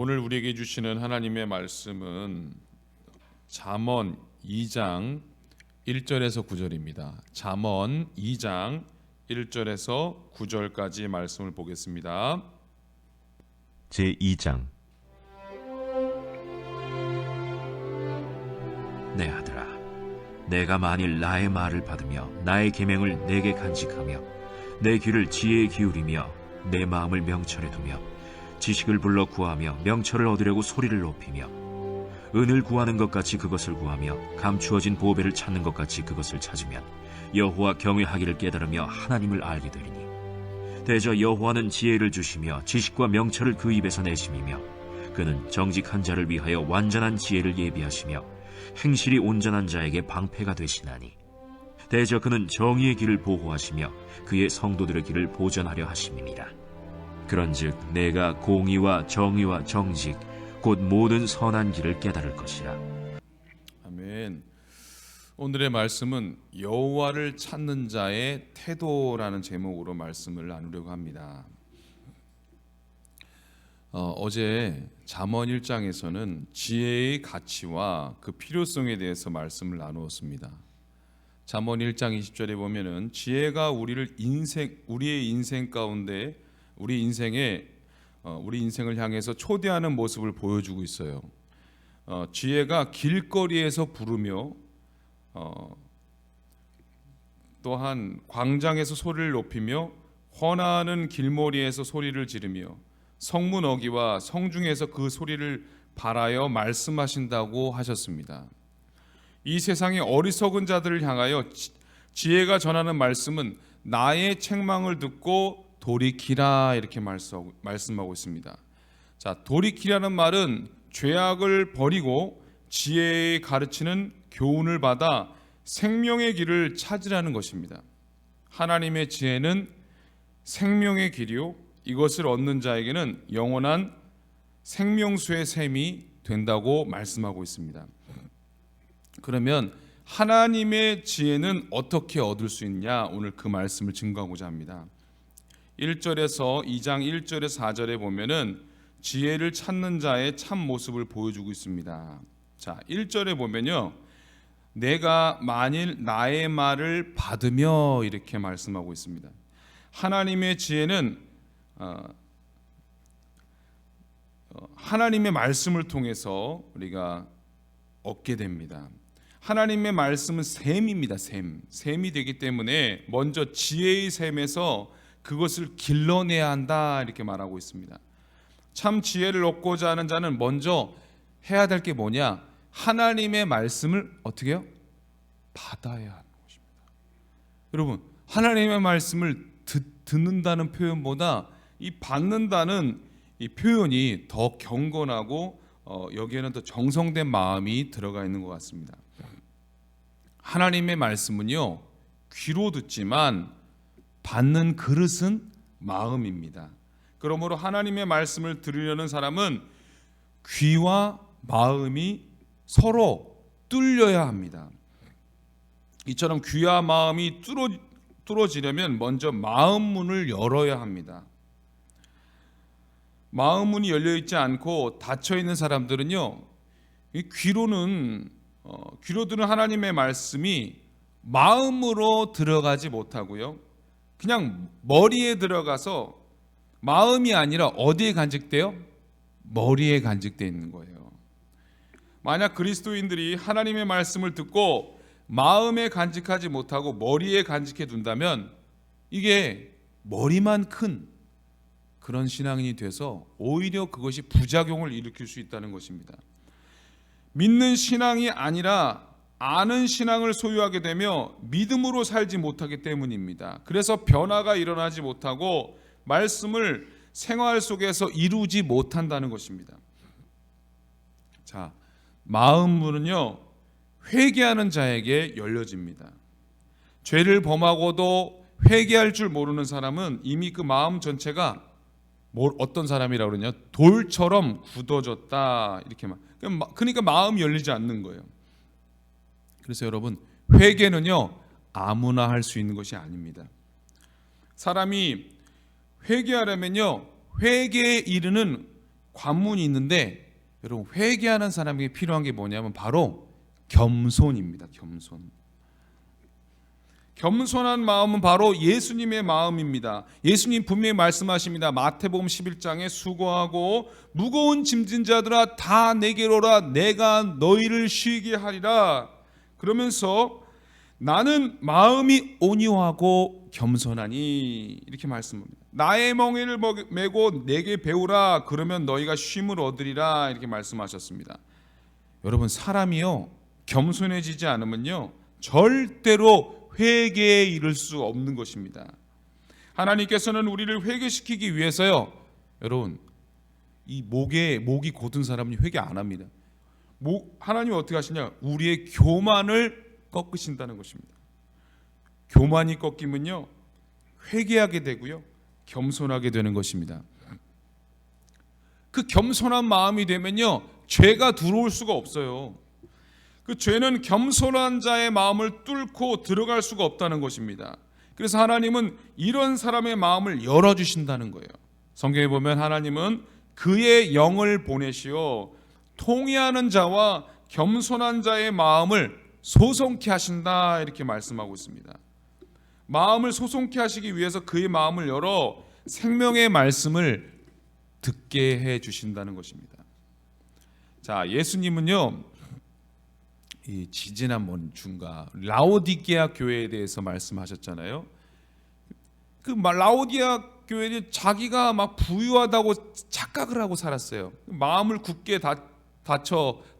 오늘 우리에게 주시는 하나님의 말씀은 잠언 2장 1절에서 9절입니다. 잠언 2장 1절에서 9절까지 말씀을 보겠습니다. 제2장. 내 아들아, 내가 만일 나의 말을 받으며 나의 계명을 내게 간직하며 내 귀를 지혜에 기울이며 내 마음을 명철에 두며 지식을 불러 구하며 명철을 얻으려고 소리를 높이며 은을 구하는 것 같이 그것을 구하며 감추어진 보배를 찾는 것 같이 그것을 찾으면 여호와 경외하기를 깨달으며 하나님을 알게 되리니, 대저 여호와는 지혜를 주시며 지식과 명철을 그 입에서 내심이며 그는 정직한 자를 위하여 완전한 지혜를 예비하시며 행실이 온전한 자에게 방패가 되시나니, 대저 그는 정의의 길을 보호하시며 그의 성도들의 길을 보전하려 하심이니라. 그런즉 내가 공의와 정의와 정직 곧 모든 선한 길을 깨달을 것이라. 아멘. 오늘의 말씀은 여호와를 찾는 자의 태도라는 제목으로 말씀을 나누려고 합니다. 어제 잠언 1장에서는 지혜의 가치와 그 필요성에 대해서 말씀을 나누었습니다. 잠언 1장 20절에 보면은 지혜가 우리의 인생 가운데 우리 인생을 향해서 초대하는 모습을 보여주고 있어요. 지혜가 길거리에서 부르며 또한 광장에서 소리를 높이며 헌화하는 길모리에서 소리를 지르며 성문 어귀와 성중에서 그 소리를 발하여 말씀하신다고 하셨습니다. 이 세상의 어리석은 자들을 향하여 지혜가 전하는 말씀은 나의 책망을 듣고 돌이키라, 이렇게 말씀하고 있습니다. 자, 돌이키라는 말은 죄악을 버리고 지혜의 가르치는 교훈을 받아 생명의 길을 찾으라는 것입니다. 하나님의 지혜는 생명의 길이요, 이것을 얻는 자에게는 영원한 생명수의 샘이 된다고 말씀하고 있습니다. 그러면 하나님의 지혜는 어떻게 얻을 수 있냐, 오늘 그 말씀을 증거하고자 합니다. 1절에서 2장 1절에서 4절에 보면은 지혜를 찾는 자의 참 모습을 보여주고 있습니다. 자, 1절에 보면요, 내가 만일 나의 말을 받으며, 이렇게 말씀하고 있습니다. 하나님의 지혜는 하나님의 말씀을 통해서 우리가 얻게 됩니다. 하나님의 말씀은 샘입니다. 샘이 되기 때문에 먼저 지혜의 샘에서 그것을 길러내야 한다, 이렇게 말하고 있습니다. 참 지혜를 얻고자 하는 자는 먼저 해야 될 게 뭐냐? 하나님의 말씀을 어떻게 해요? 받아야 하는 것입니다. 여러분, 하나님의 말씀을 듣는다는 표현보다 이 받는다는 이 표현이 더 경건하고 여기에는 더 정성된 마음이 들어가 있는 것 같습니다. 하나님의 말씀은요, 귀로 듣지만 받는 그릇은 마음입니다. 그러므로 하나님의 말씀을 들으려는 사람은 귀와 마음이 서로 뚫려야 합니다. 이처럼 귀와 마음이 뚫어지려면 먼저 마음 문을 열어야 합니다. 마음 문이 열려 있지 않고 닫혀 있는 사람들은요, 귀로 들은 하나님의 말씀이 마음으로 들어가지 못하고요, 그냥 머리에 들어가서 마음이 아니라 어디에 간직돼요? 머리에 간직되어 있는 거예요. 만약 그리스도인들이 하나님의 말씀을 듣고 마음에 간직하지 못하고 머리에 간직해 둔다면 이게 머리만 큰 그런 신앙인이 돼서 오히려 그것이 부작용을 일으킬 수 있다는 것입니다. 믿는 신앙이 아니라 아는 신앙을 소유하게 되며 믿음으로 살지 못하기 때문입니다. 그래서 변화가 일어나지 못하고 말씀을 생활 속에서 이루지 못한다는 것입니다. 자, 마음 문은요, 회개하는 자에게 열려집니다. 죄를 범하고도 회개할 줄 모르는 사람은 이미 그 마음 전체가 어떤 사람이라고 그러냐? 돌처럼 굳어졌다, 이렇게 그러니까 마음이 열리지 않는 거예요. 그래서 여러분, 회개는요, 아무나 할 수 있는 것이 아닙니다. 사람이 회개하려면요, 회개에 이르는 관문이 있는데 여러분 회개하는 사람에게 필요한 게 뭐냐면 바로 겸손입니다. 겸손한 마음은 바로 예수님의 마음입니다. 예수님 분명히 말씀하십니다. 마태복음 11장에 수고하고 무거운 짐진 자들아 다 내게로 오라 내가 너희를 쉬게 하리라. 그러면서 나는 마음이 온유하고 겸손하니 이렇게 말씀합니다. 나의 멍에를 메고 내게 배우라 그러면 너희가 쉼을 얻으리라 이렇게 말씀하셨습니다. 여러분 사람이요 겸손해지지 않으면요 절대로 회개에 이를 수 없는 것입니다. 하나님께서는 우리를 회개시키기 위해서요 여러분 이 목이 곧은 사람은 회개 안 합니다. 하나님이 어떻게 하시냐 우리의 교만을 꺾으신다는 것입니다. 교만이 꺾이면요 회개하게 되고요 겸손하게 되는 것입니다. 그 겸손한 마음이 되면요 죄가 들어올 수가 없어요. 그 죄는 겸손한 자의 마음을 뚫고 들어갈 수가 없다는 것입니다. 그래서 하나님은 이런 사람의 마음을 열어주신다는 거예요. 성경에 보면 하나님은 그의 영을 보내시어 통회하는 자와 겸손한 자의 마음을 소송케 하신다 이렇게 말씀하고 있습니다. 마음을 소송케 하시기 위해서 그의 마음을 열어 생명의 말씀을 듣게 해 주신다는 것입니다. 자, 예수님은요 이 지지난번 주인가 라오디게아 교회에 대해서 말씀하셨잖아요. 그 라오디게아 교회는 자기가 막 부유하다고 착각을 하고 살았어요. 마음을 굳게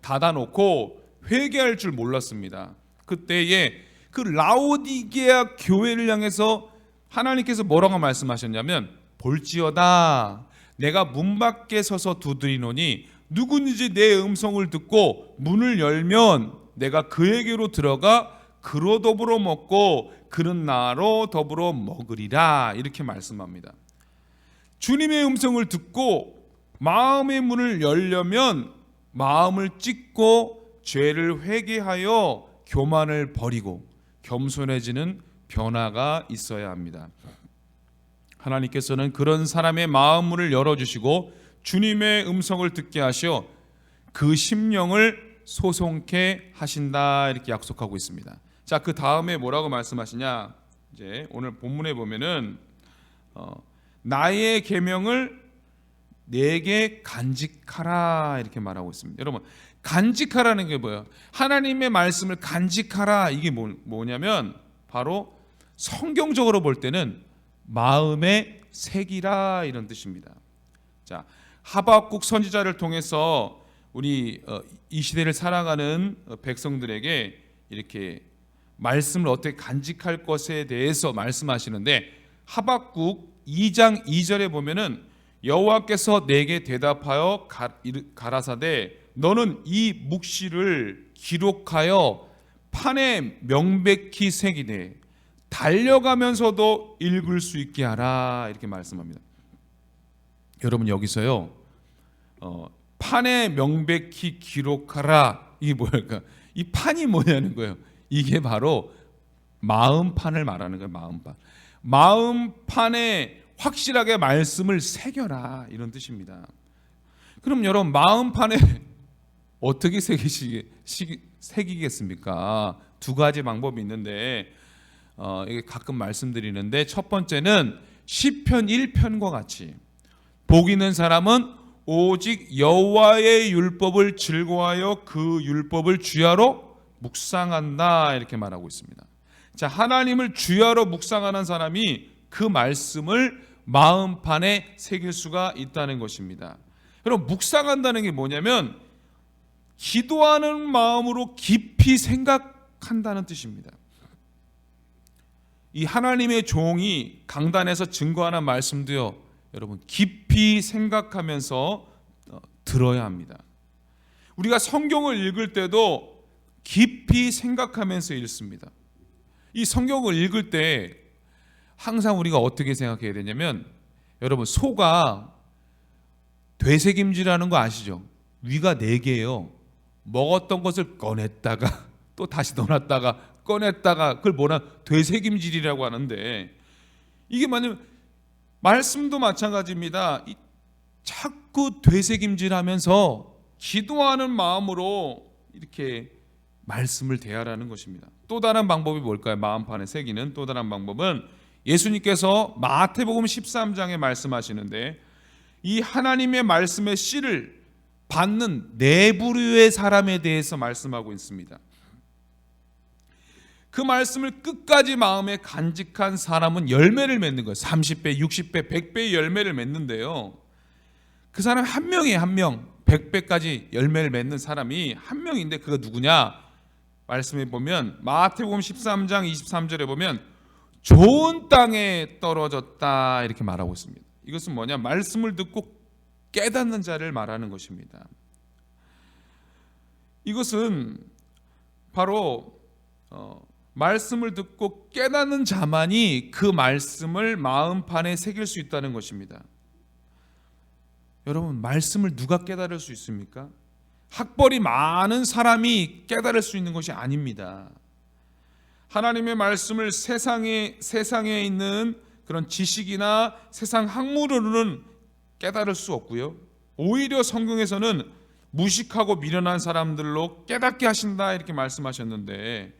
닫아놓고 회개할 줄 몰랐습니다. 그때에 그 라오디게아 교회를 향해서 하나님께서 뭐라고 말씀하셨냐면 볼지어다 내가 문 밖에 서서 두드리노니 누구든지 내 음성을 듣고 문을 열면 내가 그에게로 들어가 그로 더불어 먹고 그는 나로 더불어 먹으리라 이렇게 말씀합니다. 주님의 음성을 듣고 마음의 문을 열려면 마음을 찢고 죄를 회개하여 교만을 버리고 겸손해지는 변화가 있어야 합니다. 하나님께서는 그런 사람의 마음문을 열어주시고 주님의 음성을 듣게 하시어 그 심령을 소송케 하신다 이렇게 약속하고 있습니다. 자, 그 다음에 뭐라고 말씀하시냐? 이제 오늘 본문에 보면은 나의 계명을 내게 간직하라 이렇게 말하고 있습니다. 여러분 간직하라는 게 뭐예요? 하나님의 말씀을 간직하라 이게 뭐냐면 바로 성경적으로 볼 때는 마음에 새기라 이런 뜻입니다. 자, 하박국 선지자를 통해서 우리 이 시대를 살아가는 백성들에게 이렇게 말씀을 어떻게 간직할 것에 대해서 말씀하시는데 하박국 2장 2절에 보면은 여호와께서 내게 대답하여 가라사대 너는 이 묵시를 기록하여 판에 명백히 새기되 달려가면서도 읽을 수 있게 하라 이렇게 말씀합니다. 여러분 여기서요 판에 명백히 기록하라 이게 뭐랄까 이 판이 뭐냐는 거예요. 이게 바로 마음판을 말하는 거예요. 마음판에 확실하게 말씀을 새겨라 이런 뜻입니다. 그럼 여러분 마음판에 어떻게 새기겠습니까? 두 가지 방법이 있는데 이게 가끔 말씀드리는데 첫 번째는 시편 1편과 같이 복 있는 사람은 오직 여호와의 율법을 즐거워하여 그 율법을 주야로 묵상한다 이렇게 말하고 있습니다. 자, 하나님을 주야로 묵상하는 사람이 그 말씀을 마음판에 새길 수가 있다는 것입니다. 여러분 묵상한다는 게 뭐냐면 기도하는 마음으로 깊이 생각한다는 뜻입니다. 이 하나님의 종이 강단에서 증거하는 말씀도요 여러분 깊이 생각하면서 들어야 합니다. 우리가 성경을 읽을 때도 깊이 생각하면서 읽습니다. 이 성경을 읽을 때 항상 우리가 어떻게 생각해야 되냐면 여러분 소가 되새김질하는 거 아시죠? 위가 4개예요. 먹었던 것을 꺼냈다가 또 다시 넣어놨다가 꺼냈다가 그걸 뭐라 되새김질이라고 하는데 이게 뭐냐면 말씀도 마찬가지입니다. 자꾸 되새김질하면서 기도하는 마음으로 이렇게 말씀을 대하라는 것입니다. 또 다른 방법이 뭘까요? 마음판에 새기는 또 다른 방법은 예수님께서 마태복음 13장에 말씀하시는데, 이 하나님의 말씀의 씨를 받는 네 부류의 사람에 대해서 말씀하고 있습니다. 그 말씀을 끝까지 마음에 간직한 사람은 열매를 맺는 거예요. 30배, 60배, 100배의 열매를 맺는데요. 그 사람 한 명이에요. 한 명. 100배까지 열매를 맺는 사람이 한 명인데 그가 누구냐? 말씀해 보면 마태복음 13장 23절에 보면 좋은 땅에 떨어졌다 이렇게 말하고 있습니다. 이것은 뭐냐? 말씀을 듣고 깨닫는 자를 말하는 것입니다. 이것은 바로 말씀을 듣고 깨닫는 자만이 그 말씀을 마음판에 새길 수 있다는 것입니다. 여러분, 말씀을 누가 깨달을 수 있습니까? 학벌이 많은 사람이 깨달을 수 있는 것이 아닙니다. 하나님의 말씀을 세상에 있는 그런 지식이나 세상 학문으로는 깨달을 수 없고요. 오히려 성경에서는 무식하고 미련한 사람들로 깨닫게 하신다 이렇게 말씀하셨는데,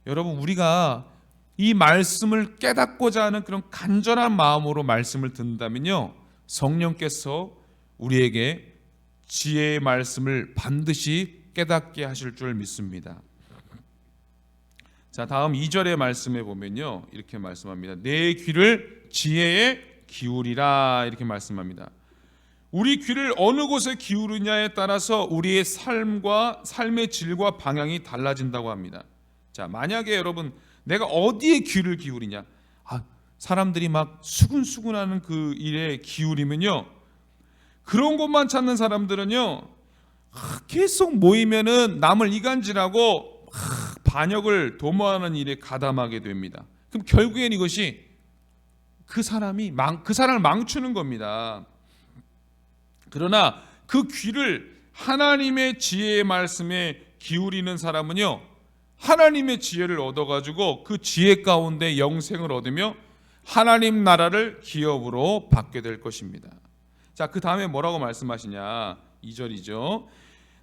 여러분, 우리가 이 말씀을 깨닫고자 하는 그런 간절한 마음으로 말씀을 듣는다면요, 성령께서 우리에게 지혜의 말씀을 반드시 깨닫게 하실 줄 믿습니다. 자, 다음 2절의 말씀에 보면요, 이렇게 말씀합니다. 내 귀를 지혜에 기울이라 이렇게 말씀합니다. 우리 귀를 어느 곳에 기울이냐에 따라서 우리의 삶의 질과 방향이 달라진다고 합니다. 자, 만약에 여러분, 내가 어디에 귀를 기울이냐? 사람들이 막 수근수근하는 그 일에 기울이면요, 그런 것만 찾는 사람들은요, 계속 모이면은 남을 이간질하고 반역을 도모하는 일에 가담하게 됩니다. 그럼 결국엔 이것이 그 사람을 망치는 겁니다. 그러나 그 귀를 하나님의 지혜의 말씀에 기울이는 사람은요, 하나님의 지혜를 얻어가지고 그 지혜 가운데 영생을 얻으며 하나님 나라를 기업으로 받게 될 것입니다. 자, 그 다음에 뭐라고 말씀하시냐? 2절이죠.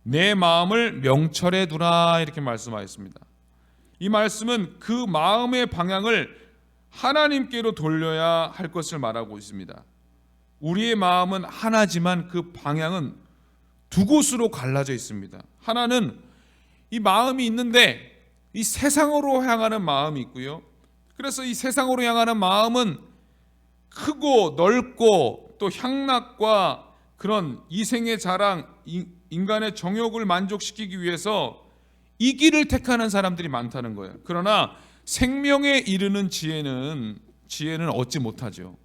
내 마음을 명철에 두라 이렇게 말씀하셨습니다. 이 말씀은 그 마음의 방향을 하나님께로 돌려야 할 것을 말하고 있습니다. 우리의 마음은 하나지만 그 방향은 두 곳으로 갈라져 있습니다. 하나는 이 마음이 있는데 이 세상으로 향하는 마음이 있고요. 그래서 이 세상으로 향하는 마음은 크고 넓고 또 향락과 그런 이생의 자랑, 인간의 정욕을 만족시키기 위해서 이 길을 택하는 사람들이 많다는 거예요. 그러나 생명에 이르는 지혜는 얻지 못하죠.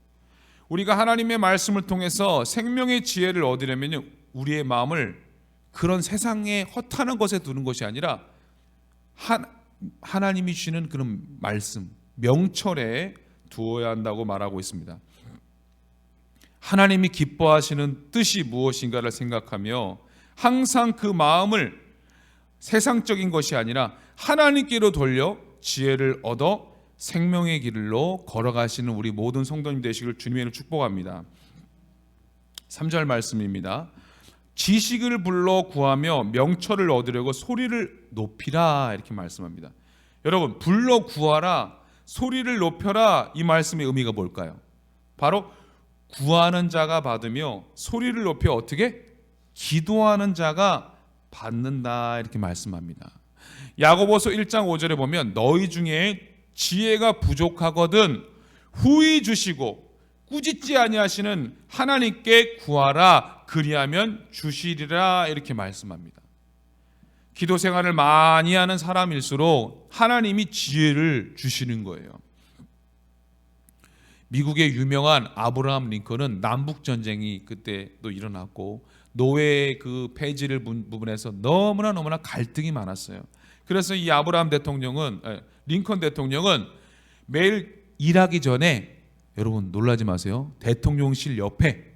우리가 하나님의 말씀을 통해서 생명의 지혜를 얻으려면 우리의 마음을 그런 세상에 허탄한 것에 두는 것이 아니라 하나님이 주시는 그런 말씀, 명철에 두어야 한다고 말하고 있습니다. 하나님이 기뻐하시는 뜻이 무엇인가를 생각하며 항상 그 마음을 세상적인 것이 아니라 하나님께로 돌려 지혜를 얻어 생명의 길로 걸어가시는 우리 모든 성도님 되시길 주님의 이름으로 축복합니다. 3절 말씀입니다. 지식을 불러 구하며 명철을 얻으려고 소리를 높이라 이렇게 말씀합니다. 여러분, 불러 구하라, 소리를 높여라, 이 말씀의 의미가 뭘까요? 바로 구하는 자가 받으며 소리를 높여 어떻게? 기도하는 자가 받는다 이렇게 말씀합니다. 야고보서 1장 5절에 보면 너희 중에 지혜가 부족하거든 후히 주시고 꾸짖지 아니하시는 하나님께 구하라 그리하면 주시리라 이렇게 말씀합니다. 기도 생활을 많이 하는 사람일수록 하나님이 지혜를 주시는 거예요. 미국의 유명한 아브라함 링컨은 남북 전쟁이 그때도 일어났고 노예 그 폐지를 부분에서 너무나 갈등이 많았어요. 그래서 이 링컨 대통령은 매일 일하기 전에, 여러분 놀라지 마세요, 대통령실 옆에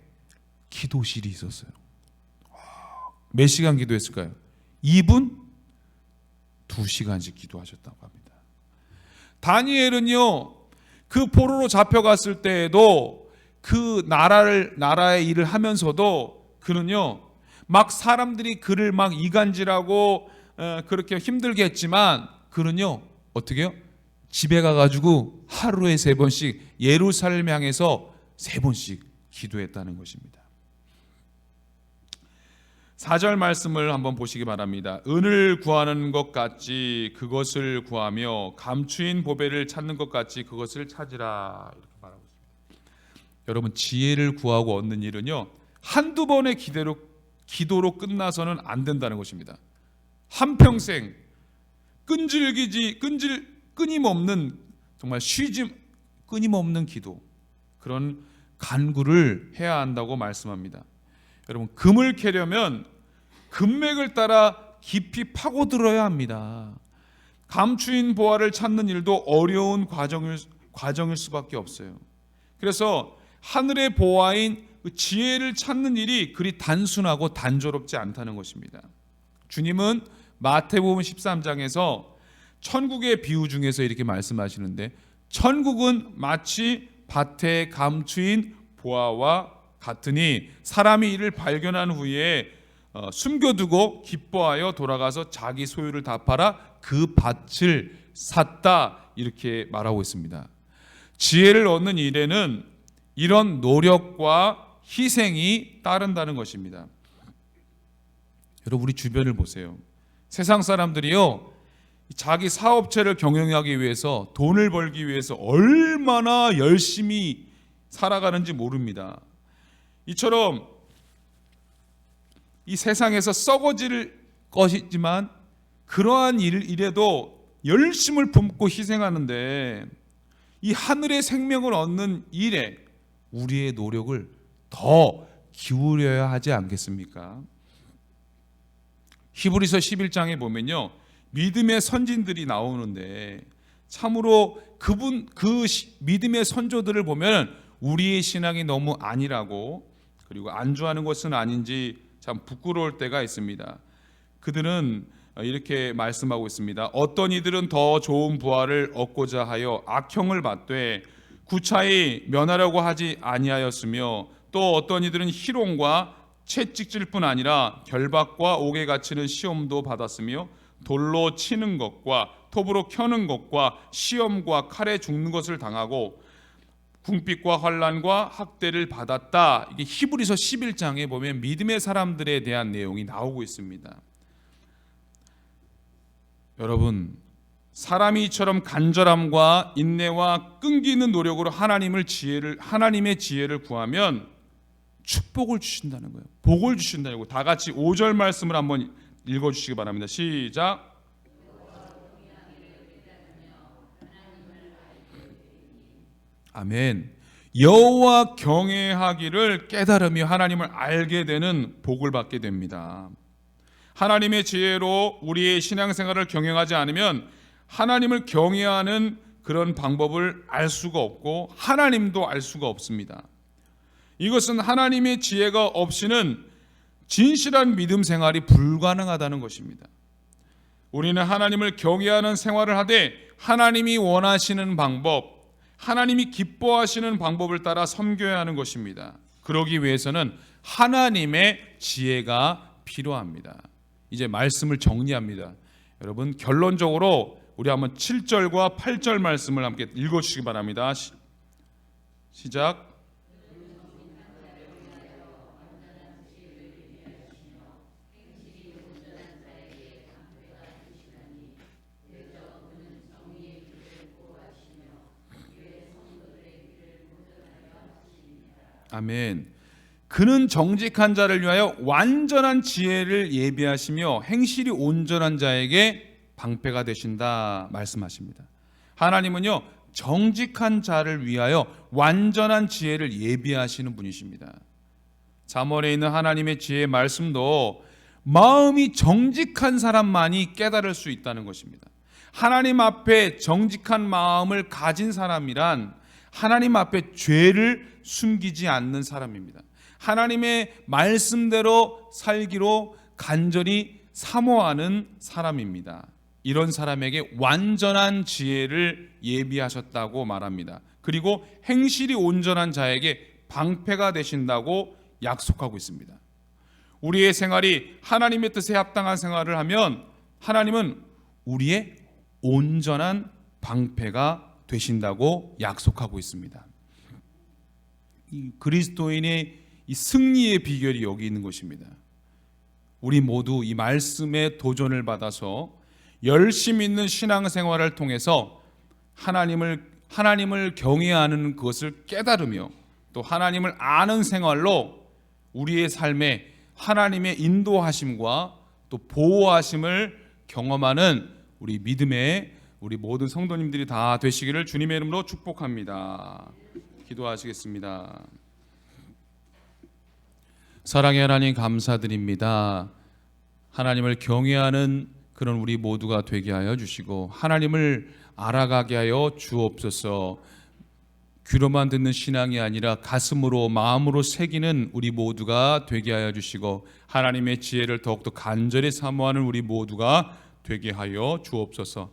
기도실이 있었어요. 몇 시간 기도했을까요? 2분? 2시간씩 기도하셨다고 합니다. 다니엘은요, 그 포로로 잡혀갔을 때에도 그 나라의 일을 하면서도 그는요 막 사람들이 그를 막 이간질하고 그렇게 힘들게 했지만 그는요 어떻게 해요? 집에 가가지고 하루에 3번씩 예루살렘 향해서 3번씩 기도했다는 것입니다. 4절 말씀을 한번 보시기 바랍니다. 은을 구하는 것 같이 그것을 구하며 감추인 보배를 찾는 것 같이 그것을 찾으라, 이렇게 말하고 있습니다. 여러분, 지혜를 구하고 얻는 일은요 한두 번의 기도로 끝나서는 안 된다는 것입니다. 한평생 끊임없는, 정말 끊임없는 기도, 그런 간구를 해야 한다고 말씀합니다. 여러분, 금을 캐려면 금맥을 따라 깊이 파고들어야 합니다. 감추인 보화를 찾는 일도 어려운 과정일 수밖에 없어요. 그래서 하늘의 보화인 그 지혜를 찾는 일이 그리 단순하고 단조롭지 않다는 것입니다. 주님은 마태복음 13장에서 천국의 비유 중에서 이렇게 말씀하시는데, 천국은 마치 밭에 감추인 보화와 같으니 사람이 이를 발견한 후에 숨겨두고 기뻐하여 돌아가서 자기 소유를 다 팔아 그 밭을 샀다, 이렇게 말하고 있습니다. 지혜를 얻는 일에는 이런 노력과 희생이 따른다는 것입니다. 여러분, 우리 주변을 보세요. 세상 사람들이요 자기 사업체를 경영하기 위해서, 돈을 벌기 위해서 얼마나 열심히 살아가는지 모릅니다. 이처럼 이 세상에서 썩어질 것이지만 그러한 일에도 열심을 품고 희생하는데, 이 하늘의 생명을 얻는 일에 우리의 노력을 더 기울여야 하지 않겠습니까? 히브리서 11장에 보면요 믿음의 선진들이 나오는데, 참으로 그 믿음의 선조들을 보면 우리의 신앙이 너무 안일하고 그리고 안주하는 것은 아닌지 참 부끄러울 때가 있습니다. 그들은 이렇게 말씀하고 있습니다. 어떤 이들은 더 좋은 부활을 얻고자 하여 악형을 받되 구차히 면하려고 하지 아니하였으며, 또 어떤 이들은 희롱과 채찍질 뿐 아니라 결박과 옥에 갇히는 시험도 받았으며, 돌로 치는 것과 톱으로 켜는 것과 시험과 칼에 죽는 것을 당하고 궁핍과 환난과 학대를 받았다. 이게 히브리서 11장에 보면 믿음의 사람들에 대한 내용이 나오고 있습니다. 여러분, 사람이 이처럼 간절함과 인내와 끈기는 노력으로 하나님의 지혜를 구하면 축복을 주신다는 거예요. 복을 주신다는 거예요. 다 같이 5절 말씀을 한번 읽어주시기 바랍니다. 시작. 아멘. 여호와 경외하기를 깨달으며 하나님을 알게 되는 복을 받게 됩니다. 하나님의 지혜로 우리의 신앙생활을 경영하지 않으면 하나님을 경외하는 그런 방법을 알 수가 없고 하나님도 알 수가 없습니다. 이것은 하나님의 지혜가 없이는 진실한 믿음 생활이 불가능하다는 것입니다. 우리는 하나님을 경외하는 생활을 하되 하나님이 원하시는 방법, 하나님이 기뻐하시는 방법을 따라 섬겨야 하는 것입니다. 그러기 위해서는 하나님의 지혜가 필요합니다. 이제 말씀을 정리합니다. 여러분, 결론적으로 우리 한번 7절과 8절 말씀을 함께 읽어주시기 바랍니다. 시작. 아멘. 그는 정직한 자를 위하여 완전한 지혜를 예비하시며 행실이 온전한 자에게 방패가 되신다 말씀하십니다. 하나님은요 정직한 자를 위하여 완전한 지혜를 예비하시는 분이십니다. 잠언에 있는 하나님의 지혜의 말씀도 마음이 정직한 사람만이 깨달을 수 있다는 것입니다. 하나님 앞에 정직한 마음을 가진 사람이란 하나님 앞에 죄를 숨기지 않는 사람입니다. 하나님의 말씀대로 살기로 간절히 사모하는 사람입니다. 이런 사람에게 완전한 지혜를 예비하셨다고 말합니다. 그리고 행실이 온전한 자에게 방패가 되신다고 약속하고 있습니다. 우리의 생활이 하나님의 뜻에 합당한 생활을 하면 하나님은 우리의 온전한 방패가 되신다고 약속하고 있습니다. 이 그리스도인의 이 승리의 비결이 여기 있는 것입니다. 우리 모두 이 말씀에 도전을 받아서 열심 있는 신앙생활을 통해서 하나님을 경외하는 것을 깨달으며 또 하나님을 아는 생활로 우리의 삶에 하나님의 인도하심과 또 보호하심을 경험하는 우리 믿음의 우리 모든 성도님들이 다 되시기를 주님의 이름으로 축복합니다. 기도하시겠습니다. 사랑의 하나님 감사드립니다. 하나님을 경외하는 그런 우리 모두가 되게 하여 주시고 하나님을 알아가게 하여 주옵소서. 귀로만 듣는 신앙이 아니라 가슴으로 마음으로 새기는 우리 모두가 되게 하여 주시고 하나님의 지혜를 더욱더 간절히 사모하는 우리 모두가 되게 하여 주옵소서.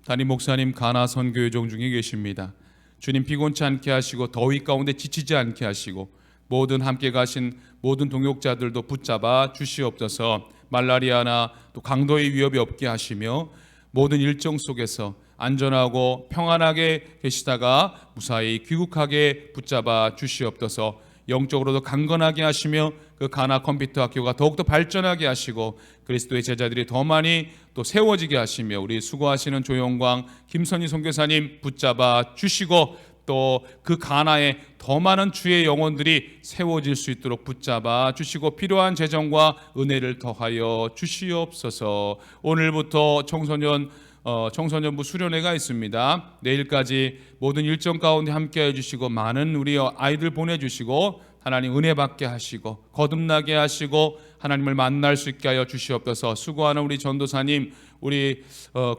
담임 목사님 가나 선교회종 중에 계십니다. 주님 피곤치 않게 하시고 더위 가운데 지치지 않게 하시고 모든 함께 가신 모든 동역자들도 붙잡아 주시옵소서. 말라리아나 또 강도의 위협이 없게 하시며 모든 일정 속에서 안전하고 평안하게 계시다가 무사히 귀국하게 붙잡아 주시옵소서. 영적으로도 강건하게 하시며 그 가나 컴퓨터 학교가 더욱더 발전하게 하시고 그리스도의 제자들이 더 많이 또 세워지게 하시며 우리 수고하시는 조영광 김선희 선교사님 붙잡아 주시고 또 그 가나에 더 많은 주의 영혼들이 세워질 수 있도록 붙잡아 주시고 필요한 재정과 은혜를 더하여 주시옵소서. 오늘부터 청소년부 수련회가 있습니다. 내일까지 모든 일정 가운데 함께해 주시고 많은 우리 아이들 보내주시고 하나님 은혜 받게 하시고 거듭나게 하시고 하나님을 만날 수 있게 하여 주시옵소서. 수고하는 우리 전도사님, 우리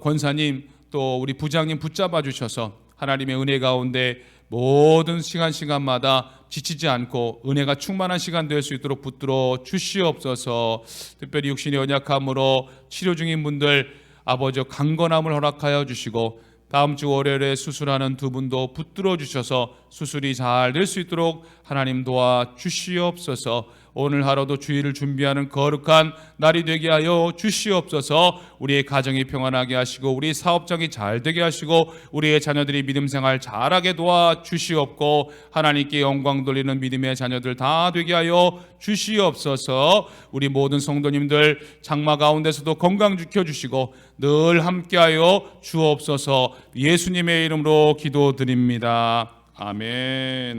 권사님 또 우리 부장님 붙잡아 주셔서 하나님의 은혜 가운데 모든 시간마다 지치지 않고 은혜가 충만한 시간 될 수 있도록 붙들어 주시옵소서. 특별히 육신의 연약함으로 치료 중인 분들 아버지 강건함을 허락하여 주시고 다음 주 월요일에 수술하는 두 분도 붙들어 주셔서 수술이 잘 될 수 있도록 하나님 도와 주시옵소서. 오늘 하루도 주일을 준비하는 거룩한 날이 되게 하여 주시옵소서. 우리의 가정이 평안하게 하시고 우리 사업장이 잘 되게 하시고 우리의 자녀들이 믿음 생활 잘하게 도와 주시옵고 하나님께 영광 돌리는 믿음의 자녀들 다 되게 하여 주시옵소서. 우리 모든 성도님들 장마 가운데서도 건강 지켜주시고 늘 함께하여 주옵소서. 예수님의 이름으로 기도드립니다. 아멘.